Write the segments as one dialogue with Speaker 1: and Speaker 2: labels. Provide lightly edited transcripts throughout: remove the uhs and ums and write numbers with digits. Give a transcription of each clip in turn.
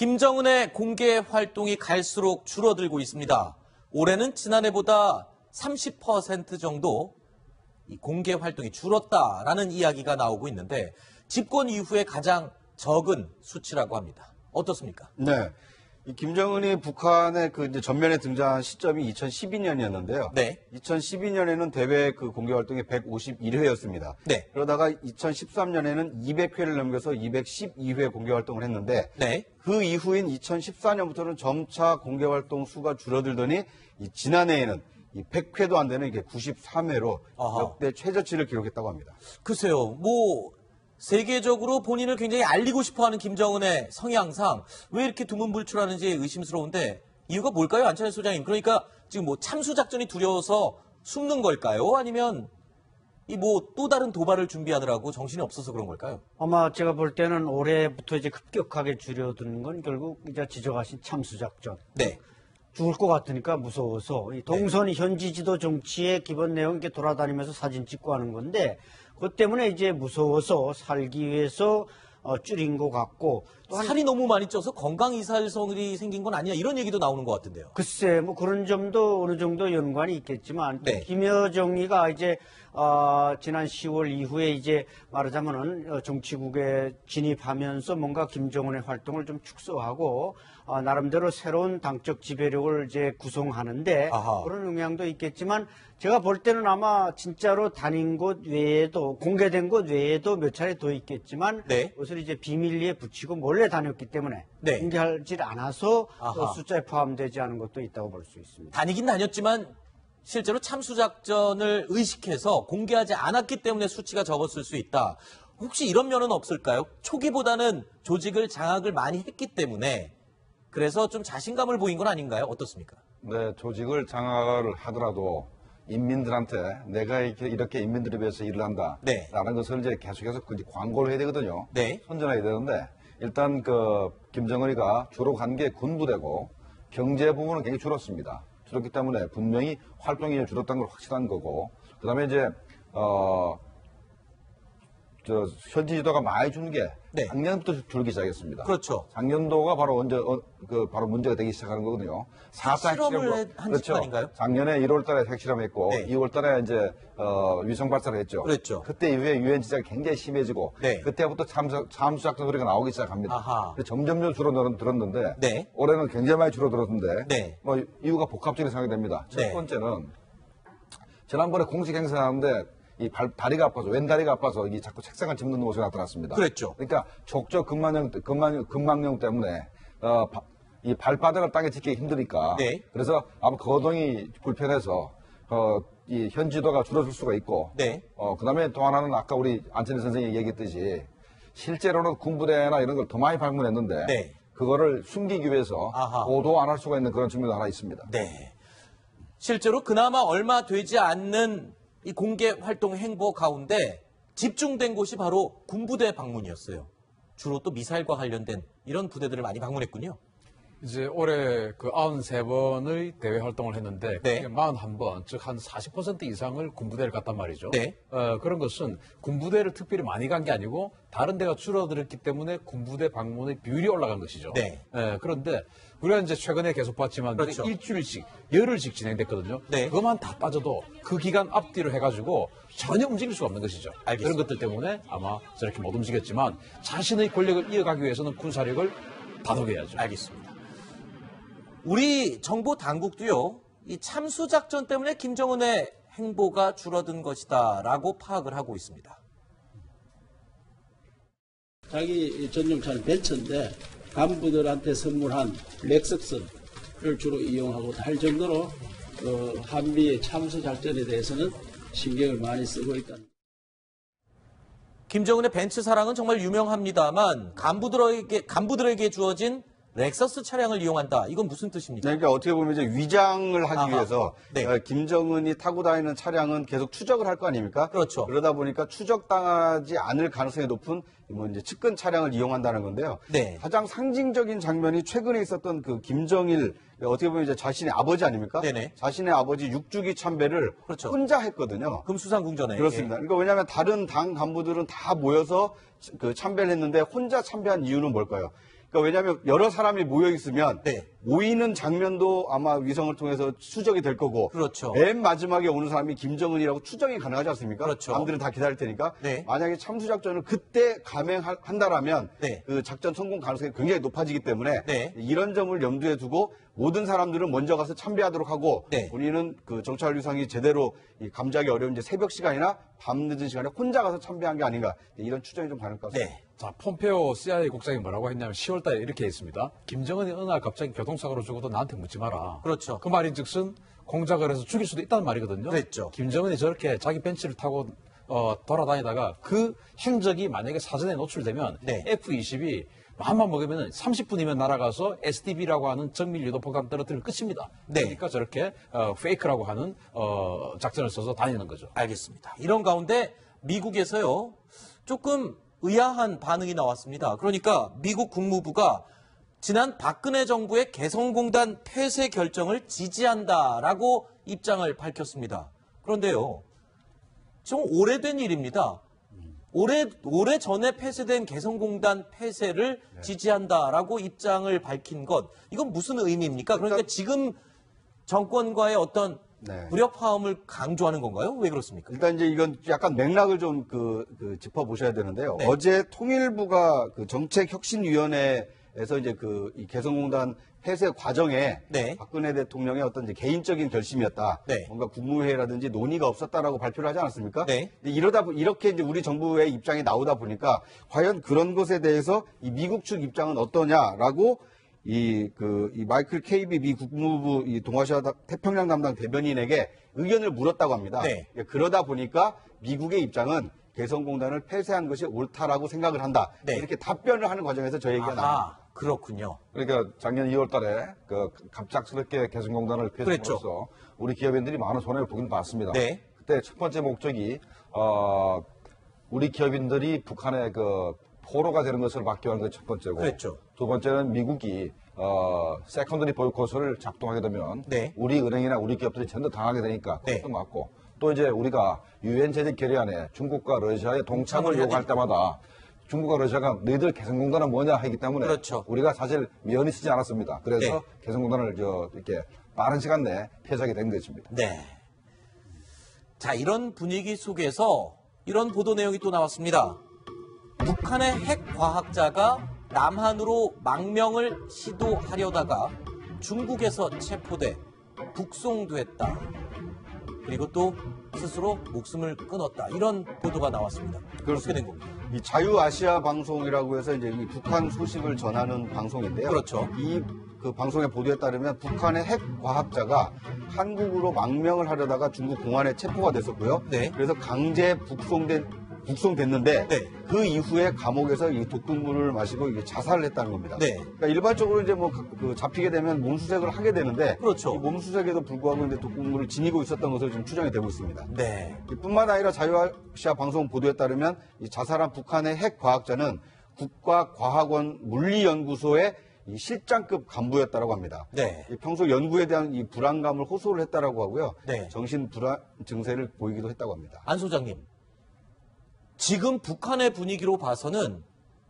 Speaker 1: 김정은의 공개 활동이 갈수록 줄어들고 있습니다. 올해는 지난해보다 30% 정도 이 공개 활동이 줄었다라는 이야기가 나오고 있는데 집권 이후에 가장 적은 수치라고 합니다. 어떻습니까?
Speaker 2: 네. 이 김정은이 북한에 이제 전면에 등장한 시점이 2012년이었는데요.
Speaker 1: 네.
Speaker 2: 2012년에는 대외 공개 활동이 151회였습니다.
Speaker 1: 네.
Speaker 2: 그러다가 2013년에는 200회를 넘겨서 212회 공개 활동을 했는데
Speaker 1: 네.
Speaker 2: 그 이후인 2014년부터는 점차 공개 활동 수가 줄어들더니 지난해에는 100회도 안 되는 이게 93회로 역대 최저치를 기록했다고 합니다.
Speaker 1: 글쎄요, 세계적으로 본인을 굉장히 알리고 싶어하는 김정은의 성향상 왜 이렇게 두문불출하는지 의심스러운데 이유가 뭘까요, 안찬일 소장님? 그러니까 지금 참수 작전이 두려워서 숨는 걸까요? 아니면 또 다른 도발을 준비하느라고 정신이 없어서 그런 걸까요?
Speaker 3: 아마 제가 볼 때는 올해부터 이제 급격하게 줄여드는 건 결국 이제 지적하신 참수 작전.
Speaker 1: 네.
Speaker 3: 죽을 것 같으니까 무서워서 이 동선이 현지 지도 정치의 기본 내용 이렇게 돌아다니면서 사진 찍고 하는 건데 그것 때문에 이제 무서워서 살기 위해서 줄인 것 같고 또
Speaker 1: 살이 너무 많이 쪄서 건강 이살성이 생긴 건 아니냐 이런 얘기도 나오는 것 같은데요.
Speaker 3: 글쎄 그런 점도 어느 정도 연관이 있겠지만
Speaker 1: 네.
Speaker 3: 김여정이가 이제 지난 10월 이후에 이제 말하자면은 정치국에 진입하면서 뭔가 김정은의 활동을 좀 축소하고 나름대로 새로운 당적 지배력을 이제 구성하는데 그런 영향도 있겠지만 제가 볼 때는 아마 진짜로 다닌 곳 외에도 공개된 곳 외에도 몇 차례 더 있겠지만 그것을 이제 비밀리에 붙이고 몰래 다녔기 때문에 공개하지 않아서 또 숫자에 포함되지 않은 것도 있다고 볼 수 있습니다.
Speaker 1: 다니긴 다녔지만 실제로 참수작전을 의식해서 공개하지 않았기 때문에 수치가 적었을 수 있다. 혹시 이런 면은 없을까요? 초기보다는 조직을 장악을 많이 했기 때문에 그래서 좀 자신감을 보인 건 아닌가요? 어떻습니까?
Speaker 4: 네, 조직을 장악을 하더라도 인민들한테 내가 이렇게 인민들을 위해서 일을 한다. 라는 것을 이제 계속해서 광고를 해야 되거든요. 선전해야 되는데 일단 김정은이가 주로 간 게 군부대고 경제 부분은 굉장히 줄었습니다. 줄었기 때문에 분명히 활동이 줄었다는 걸 확실한 거고 그다음에 이제 현지 지도가 많이 준 게 작년부터 줄기 시작했습니다.
Speaker 1: 그렇죠.
Speaker 4: 작년도가 바로 바로 문제가 되기 시작하는 거거든요. 4차
Speaker 1: 실험을 한
Speaker 4: 그렇죠.
Speaker 1: 아닌가요?
Speaker 4: 작년에 1월달에 핵실험했고 2월달에 이제 위성 발사를 했죠.
Speaker 1: 그랬죠.
Speaker 4: 그때 이후에 유엔 지적이 굉장히 심해지고 그때부터 참수작전 소리가 나오기 시작합니다. 점점 줄어들었는데 올해는 굉장히 많이 줄어들었는데 이유가 복합적인 상황이 됩니다. 첫 번째는 지난번에 공식 행사하는데 다리가 아파서, 왼다리가 아파서 자꾸 책상을 짚는 모습이 나타났습니다.
Speaker 1: 그랬죠.
Speaker 4: 그러니까 족저 근막염 때문에, 이 발바닥을 땅에 짚기 힘드니까. 그래서 아마 거동이 불편해서, 이 현지도가 줄어들 수가 있고. 그 다음에 또 하나는 아까 우리 안찬일 선생님이 얘기했듯이 실제로는 군부대나 이런 걸 더 많이 방문했는데. 그거를 숨기기 위해서 보도 안 할 수가 있는 그런 측면도 하나 있습니다.
Speaker 1: 실제로 그나마 얼마 되지 않는 이 공개 활동 행보 가운데 집중된 곳이 바로 군부대 방문이었어요. 주로 또 미사일과 관련된 이런 부대들을 많이 방문했군요.
Speaker 5: 이제 올해 93번의 대외 활동을 했는데 41번, 즉 한 40% 이상을 군부대를 갔단 말이죠. 그런 것은 군부대를 특별히 많이 간 게 아니고 다른 데가 줄어들었기 때문에 군부대 방문의 비율이 올라간 것이죠. 그런데 우리가 이제 최근에 계속 봤지만 일주일씩, 열흘씩 진행됐거든요. 그것만 다 빠져도 그 기간 앞뒤로 해가지고 전혀 움직일 수가 없는 것이죠. 그런 것들 때문에 아마 저렇게 못 움직였지만 자신의 권력을 이어가기 위해서는 군사력을 다독여야죠.
Speaker 1: 알겠습니다. 우리 정보 당국도요, 이 참수작전 때문에 김정은의 행보가 줄어든 것이다라고 파악을 하고 있습니다.
Speaker 6: 자기 전용차는 벤츠인데 간부들한테 선물한 렉석스를 주로 이용하고 할 정도로 한미의 참수작전에 대해서는 신경을 많이 쓰고 있다.
Speaker 1: 김정은의 벤츠 사랑은 정말 유명합니다만 간부들에게 주어진 렉서스 차량을 이용한다. 이건 무슨 뜻입니까?
Speaker 2: 그러니까 어떻게 보면 이제 위장을 하기 위해서 김정은이 타고 다니는 차량은 계속 추적을 할 거 아닙니까?
Speaker 1: 그렇죠.
Speaker 2: 그러다 보니까 추적당하지 않을 가능성이 높은 이제 측근 차량을 이용한다는 건데요. 가장 상징적인 장면이 최근에 있었던 김정일 어떻게 보면 이제 자신의 아버지 아닙니까? 자신의 아버지 6주기 참배를 혼자 했거든요.
Speaker 1: 금수산궁전에.
Speaker 2: 그렇습니다. 그러니까 왜냐하면 다른 당 간부들은 다 모여서 참배를 했는데 혼자 참배한 이유는 뭘까요? 그러니까 왜냐하면 여러 사람이 모여 있으면
Speaker 1: 네.
Speaker 2: 모이는 장면도 아마 위성을 통해서 추적이 될 거고
Speaker 1: 그렇죠.
Speaker 2: 맨 마지막에 오는 사람이 김정은이라고 추정이 가능하지 않습니까?
Speaker 1: 그렇죠.
Speaker 2: 남들은 다 기다릴 테니까
Speaker 1: 네.
Speaker 2: 만약에 참수작전을 그때 감행한다라면
Speaker 1: 네.
Speaker 2: 그 작전 성공 가능성이 굉장히 높아지기 때문에
Speaker 1: 네.
Speaker 2: 이런 점을 염두에 두고 모든 사람들은 먼저 가서 참배하도록 하고
Speaker 1: 네.
Speaker 2: 본인은 그 정찰 위성이 제대로 감지하기 어려운 이제 새벽 시간이나 밤 늦은 시간에 혼자 가서 참배한 게 아닌가 이런 추정이 좀 가능할 것 같습니다.
Speaker 1: 네.
Speaker 5: 자, 폼페오 CIA 국장이 뭐라고 했냐면 10월 달에 이렇게 했습니다. 김정은이 어느 날 갑자기 교통사고로 죽어도 나한테 묻지 마라.
Speaker 1: 그렇죠.
Speaker 5: 그 말인 즉슨 공작을 해서 죽일 수도 있다는 말이거든요.
Speaker 1: 그랬죠.
Speaker 5: 김정은이 저렇게 자기 벤치를 타고 돌아다니다가 그 행적이 만약에 사전에 노출되면
Speaker 1: 네.
Speaker 5: F-22 마음만 먹으면 30분이면 날아가서 SDB라고 하는 정밀 유도폭탄 떨어뜨리면 끝입니다.
Speaker 1: 네.
Speaker 5: 그러니까 저렇게 페이크라고 하는 작전을 써서 다니는 거죠.
Speaker 1: 알겠습니다. 이런 가운데 미국에서요, 조금 의아한 반응이 나왔습니다. 그러니까 미국 국무부가 지난 박근혜 정부의 개성공단 폐쇄 결정을 지지한다라고 입장을 밝혔습니다. 그런데요, 좀 오래된 일입니다. 오래 전에 폐쇄된 개성공단 폐쇄를 지지한다라고 입장을 밝힌 것, 이건 무슨 의미입니까? 그러니까 지금 정권과의 어떤 불협화음을 강조하는 건가요? 왜 그렇습니까?
Speaker 2: 일단 이제 이건 약간 맥락을 좀 짚어보셔야 되는데요.
Speaker 1: 네.
Speaker 2: 어제 통일부가 그 정책혁신위원회에서 이제 이 개성공단 폐쇄 과정에
Speaker 1: 네.
Speaker 2: 박근혜 대통령의 어떤 이제 개인적인 결심이었다.
Speaker 1: 네.
Speaker 2: 뭔가 국무회의라든지 논의가 없었다라고 발표를 하지 않았습니까?
Speaker 1: 네.
Speaker 2: 근데 이렇게 이제 우리 정부의 입장이 나오다 보니까 과연 그런 것에 대해서 이 미국 측 입장은 어떠냐라고 이 마이클 케이비 미 국무부 동아시아 태평양 담당 대변인에게 의견을 물었다고 합니다.
Speaker 1: 네.
Speaker 2: 그러다 보니까 미국의 입장은 개성공단을 폐쇄한 것이 옳다라고 생각을 한다.
Speaker 1: 네.
Speaker 2: 이렇게 답변을 하는 과정에서 저 얘기가 나옵니다.
Speaker 1: 그렇군요.
Speaker 4: 그러니까 작년 2월 달에 갑작스럽게 개성공단을 폐쇄함으로써
Speaker 1: 그랬죠.
Speaker 4: 우리 기업인들이 많은 손해를 보긴 봤습니다.
Speaker 1: 네.
Speaker 4: 그때 첫 번째 목적이 우리 기업인들이 북한의 포로가 되는 것을 막기 위한 게 첫 번째고
Speaker 1: 그랬죠.
Speaker 4: 두 번째는 미국이 세컨더리 보이콧을 작동하게 되면
Speaker 1: 네.
Speaker 4: 우리 은행이나 우리 기업들이 전부 당하게 되니까 그것도
Speaker 1: 네.
Speaker 4: 맞고 또 이제 우리가 유엔 제재 결의안에 중국과 러시아의 동참을 요구할 때마다 중국과 러시아가 너희들 개성공단은 뭐냐 하기 때문에
Speaker 1: 그렇죠.
Speaker 4: 우리가 사실 면이 쓰지 않았습니다. 그래서
Speaker 1: 네.
Speaker 4: 개성공단을 이렇게 빠른 시간 내에 폐쇄하게 된 것입니다.
Speaker 1: 네. 자, 이런 분위기 속에서 이런 보도 내용이 또 나왔습니다. 북한의 핵 과학자가 남한으로 망명을 시도하려다가 중국에서 체포돼 북송됐다. 그리고 또 스스로 목숨을 끊었다. 이런 보도가 나왔습니다. 어떻게 된 겁니까?
Speaker 2: 이 자유아시아 방송이라고 해서 이제 이 북한 소식을 전하는 방송인데요.
Speaker 1: 그렇죠.
Speaker 2: 그 방송의 보도에 따르면 북한의 핵 과학자가 한국으로 망명을 하려다가 중국 공안에 체포가 됐었고요.
Speaker 1: 네.
Speaker 2: 그래서 강제 북송됐는데
Speaker 1: 네.
Speaker 2: 그 이후에 감옥에서 이 독극물을 마시고 이게 자살을 했다는 겁니다.
Speaker 1: 네.
Speaker 2: 그러니까 일반적으로 이제 잡히게 되면 몸수색을 하게 되는데
Speaker 1: 그렇죠.
Speaker 2: 이 몸수색에도 불구하고 이제 독극물을 지니고 있었던 것으로 지금 추정이 되고 있습니다.
Speaker 1: 네.
Speaker 2: 뿐만 아니라 자유아시아 방송 보도에 따르면 이 자살한 북한의 핵 과학자는 국가과학원 물리연구소의 이 실장급 간부였다고 합니다.
Speaker 1: 네.
Speaker 2: 평소 연구에 대한 이 불안감을 호소를 했다라고 하고요.
Speaker 1: 네.
Speaker 2: 정신 불안 증세를 보이기도 했다고 합니다.
Speaker 1: 안 소장님, 지금 북한의 분위기로 봐서는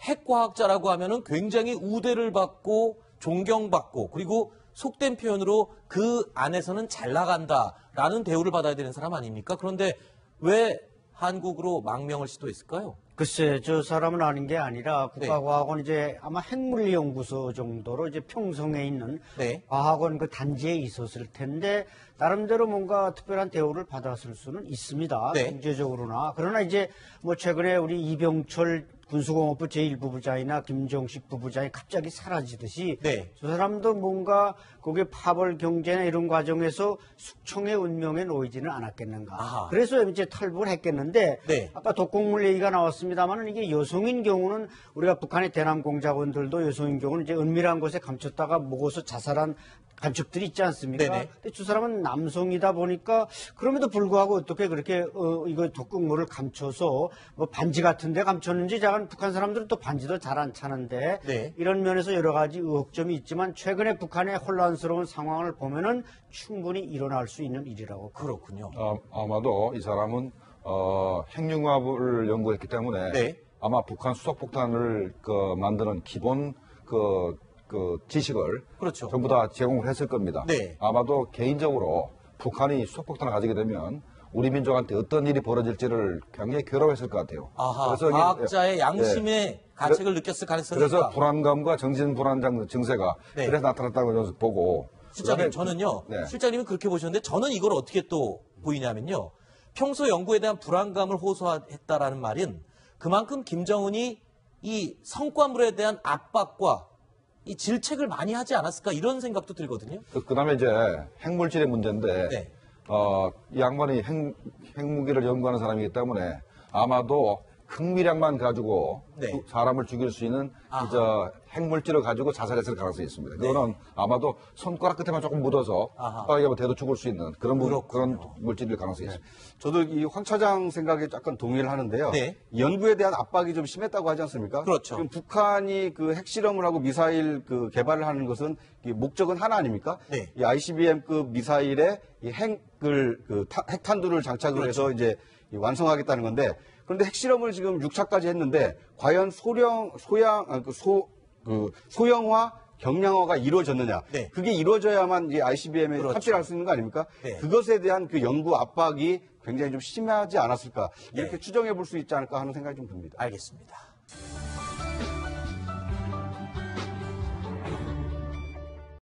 Speaker 1: 핵과학자라고 하면은 굉장히 우대를 받고 존경받고 그리고 속된 표현으로 그 안에서는 잘 나간다라는 대우를 받아야 되는 사람 아닙니까? 그런데 왜 한국으로 망명을 시도했을까요?
Speaker 3: 글쎄, 저 사람은 아닌 게 아니라 국가과학원 이제 아마 핵물리연구소 정도로 이제 평성에 있는
Speaker 1: 네.
Speaker 3: 과학원 그 단지에 있었을 텐데 나름대로 뭔가 특별한 대우를 받았을 수는 있습니다.
Speaker 1: 네.
Speaker 3: 경제적으로나. 그러나 이제 뭐 최근에 우리 이병철 군수공업부 제1부부장이나 김정식 부부장이 갑자기 사라지듯이
Speaker 1: 네.
Speaker 3: 저 사람도 뭔가 거기에 파벌 경제나 이런 과정에서 숙청의 운명에 놓이지는 않았겠는가.
Speaker 1: 아하.
Speaker 3: 그래서 이제 탈북을 했겠는데
Speaker 1: 네.
Speaker 3: 아까 독극물 얘기가 나왔습니다만 이게 여성인 경우는 우리가 북한의 대남 공작원들도 여성인 경우는 이제 은밀한 곳에 감췄다가 먹어서 자살한 간첩들이 있지 않습니까?
Speaker 1: 네네.
Speaker 3: 근데 두 사람은 남성이다 보니까 그럼에도 불구하고 어떻게 그렇게 이거 독극물을 감춰서 뭐 반지 같은데 감췄는지 작은 북한 사람들은 또 반지도 잘 안 차는데
Speaker 1: 네.
Speaker 3: 이런 면에서 여러 가지 의혹점이 있지만 최근에 북한의 혼란스러운 상황을 보면은 충분히 일어날 수 있는 일이라고.
Speaker 1: 그렇군요.
Speaker 4: 아마도 이 사람은 핵융합을 연구했기 때문에
Speaker 1: 네.
Speaker 4: 아마 북한 수소폭탄을 만드는 기본 지식을
Speaker 1: 그렇죠.
Speaker 4: 전부 다 제공을 했을 겁니다.
Speaker 1: 네.
Speaker 4: 아마도 개인적으로 북한이 수소폭탄을 가지게 되면 우리 민족한테 어떤 일이 벌어질지를 굉장히 괴로워했을 것 같아요.
Speaker 1: 아하, 과학자의 양심의 가책을 느꼈을 가능성이 있다.
Speaker 4: 그래서 불안감과 정신 불안 증세가
Speaker 1: 네.
Speaker 4: 그래서 나타났다고 보고.
Speaker 1: 실장님, 저는요, 실장님은 그렇게 보셨는데 저는 이걸 어떻게 또 보이냐면요. 평소 연구에 대한 불안감을 호소했다라는 말은 그만큼 김정은이 이 성과물에 대한 압박과 이 질책을 많이 하지 않았을까 이런 생각도 들거든요.
Speaker 4: 그다음에 이제 핵물질의 문제인데
Speaker 1: 네.
Speaker 4: 이 양반이 핵무기를 연구하는 사람이기 때문에 아마도 흥미량만 가지고
Speaker 1: 네.
Speaker 4: 사람을 죽일 수 있는 핵물질을 가지고 자살했을 가능성이 있습니다. 그거는 아마도 손가락 끝에만 조금 묻어서 빠르게 대도 죽을 수 있는 그런 물질일 가능성이 있습니다.
Speaker 2: 저도 이 황 차장 생각에 약간 동의를 하는데요.
Speaker 1: 네.
Speaker 2: 연구에 대한 압박이 좀 심했다고 하지 않습니까?
Speaker 1: 그렇죠.
Speaker 2: 지금 북한이 그 핵실험을 하고 미사일 그 개발을 하는 것은 이 목적은 하나 아닙니까?
Speaker 1: 네.
Speaker 2: 이 ICBM급 미사일에 이 핵탄두를 장착을 해서 이제 완성하겠다는 건데 그런데 핵실험을 지금 6차까지 했는데 과연 소형화 경량화가 이루어졌느냐.
Speaker 1: 네.
Speaker 2: 그게 이루어져야만 이제 ICBM에
Speaker 1: 그렇죠.
Speaker 2: 탑재할 수 있는 거 아닙니까?
Speaker 1: 네.
Speaker 2: 그것에 대한 그 연구 압박이 굉장히 좀 심하지 않았을까. 이렇게 추정해 볼 수 있지 않을까 하는 생각이 좀 듭니다.
Speaker 1: 알겠습니다.